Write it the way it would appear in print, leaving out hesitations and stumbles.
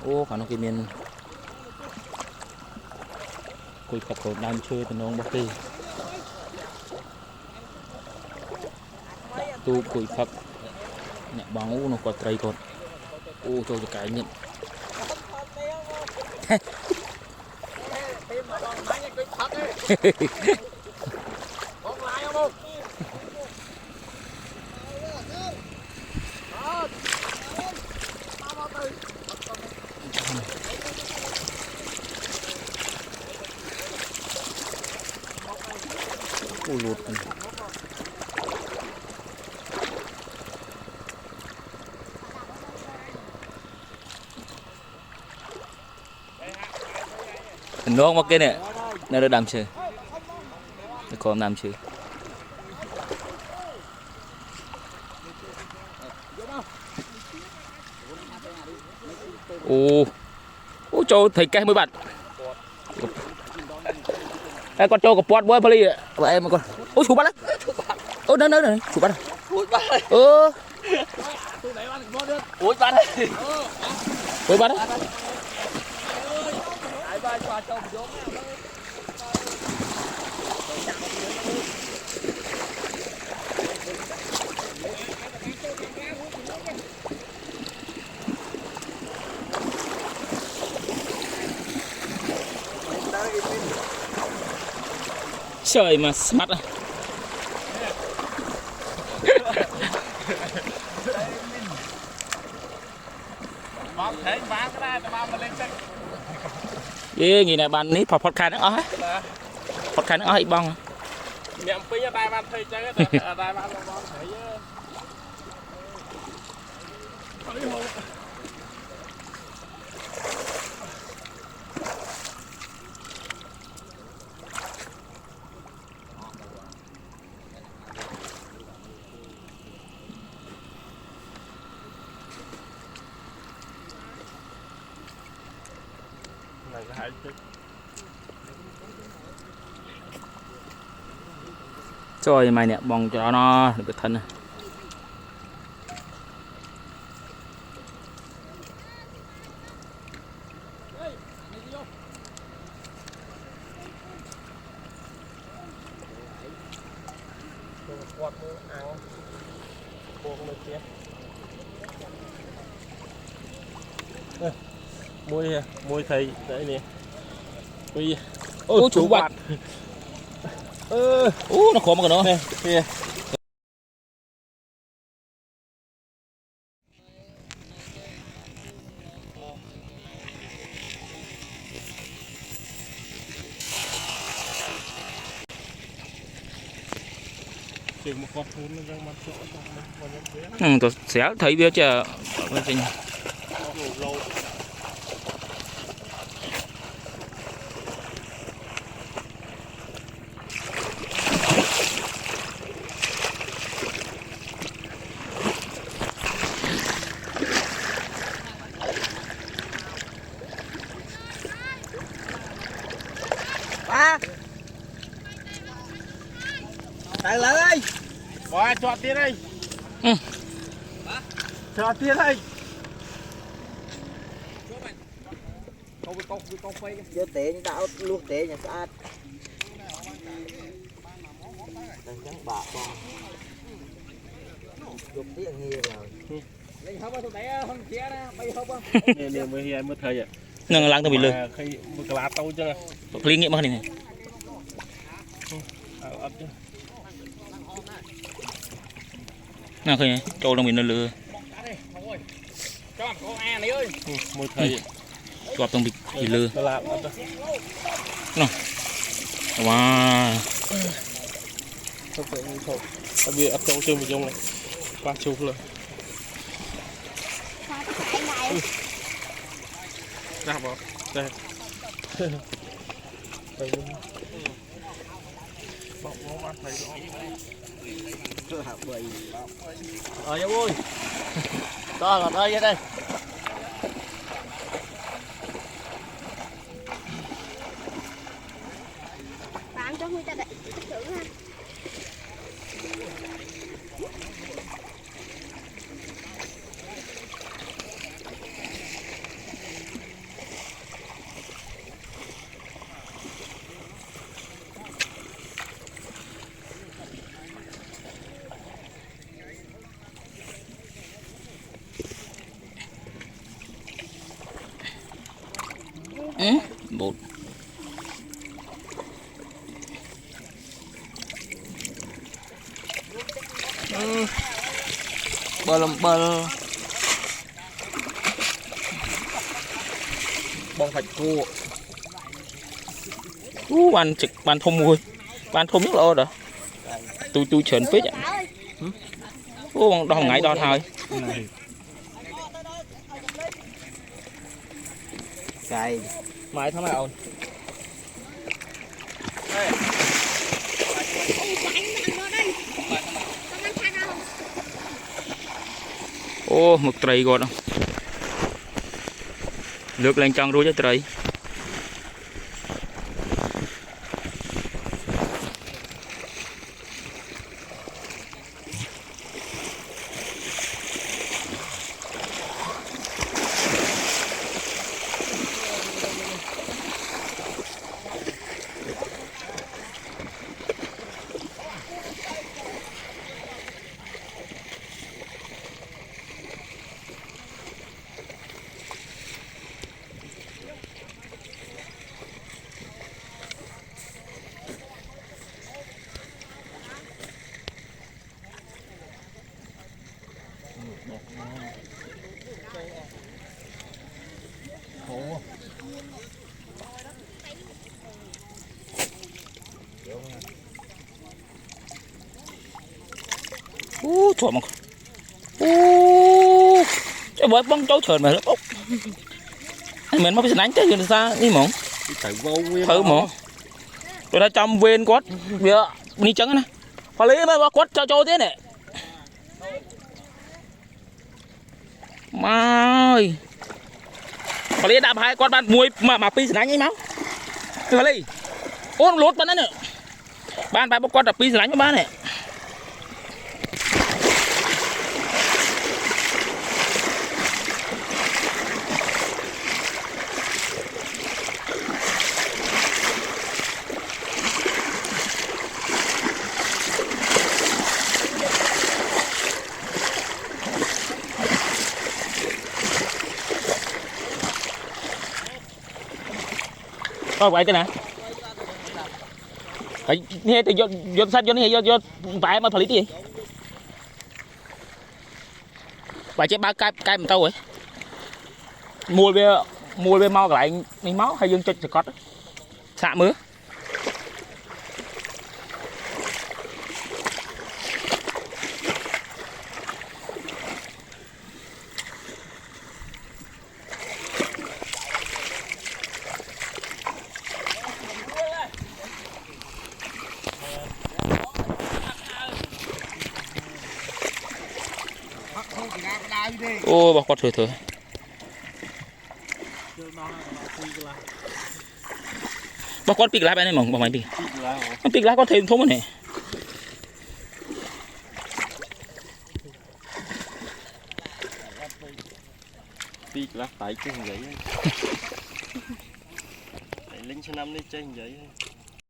ô cả nó kia miền cùi phật của đàn chơi từ nông bắc kỳ tu cùi phật nhẹ bằng u nó có trai còn u cho cái nhận u lụt nó mà cái này nó được làm chơi nó còn làm chơi ô ô cho thầy cái mới bạn em con trâu của pot bơi pali vậy em con ô chủ bắt đấy ô nơi này chủ bắt này ôi bắt đấy ôi bắt đấy trời mà smart à. Ê, nghĩ này bạn ní phọt khai nó ó phọt khai nó ó bong miệng pí ở đây bạn thấy chứ ở đây bạn bong thấy trời mày nè bong cho nó được thân này môi thầy đấy nè ô chủ bạch nó khó mà nó nè tôi sẽ thấy biết chưa Tài lớn ơi, bỏ cho tiền đây, cho tiền đây. Câu phây vô té như tao luộc té nhà sát. Đang trắng bạc con, dục tiếng nghe rồi. Lấy hộp tôi té không chia đó, bay hộp không? Nè mới hiện mới thấy vậy. nâng lăng tôi bị lừa. Khi một cái lá tàu chưa? Liên nghiệm hơn này. Nào khơi trâu đang bị nó lừa. Cho bạn có A này ơi. Một thầy. Chọp đang bị lừa. Nào. Wow. Không phải như thôi. Tại vì ấp trâu trên một dòng này. Qua chụp rồi. Ra bỏ. Đây. Đây. Bọc nó ăn thấy rõ. Vô vui. To là ơi đây. Bạn cho người ta để thử ha. bột bơ làm bơ bông thạch cua bàn trực bàn thùng mùi bàn thùng rất là đó tôi chớn phết ạ bằng đo ngày đo thôi cay mai thằng nào ô mực trầy gọt không lược lên trong ruồi cho trầy trời mà cái bói băng cháu trời mà lớp ốc mình mới đánh tới gần xa đi mỏng thử mỏng rồi ta chăm viên quát giờ đi trắng này phải lấy mà quát cho thế này mai phải lấy đạp hai quát bạn mùi mà pi đánh ấy máu phải lấy ôn lốt bạn đấy nữa bạn phải quát đạp pi đánh với bạn này thôi vậy thế nè phải nghe từ do sách do tại mà phải lý gì vậy chứ ba cái mình tao rồi mua về mau lại mình máu hay dương cho cọt xạ mưa ô bà quạt thừa bà quạt pik lá bên này mỏng bà mày pik lá có thêm thốn này pik lá tại chứ vậy lính số 5 đi chơi vậy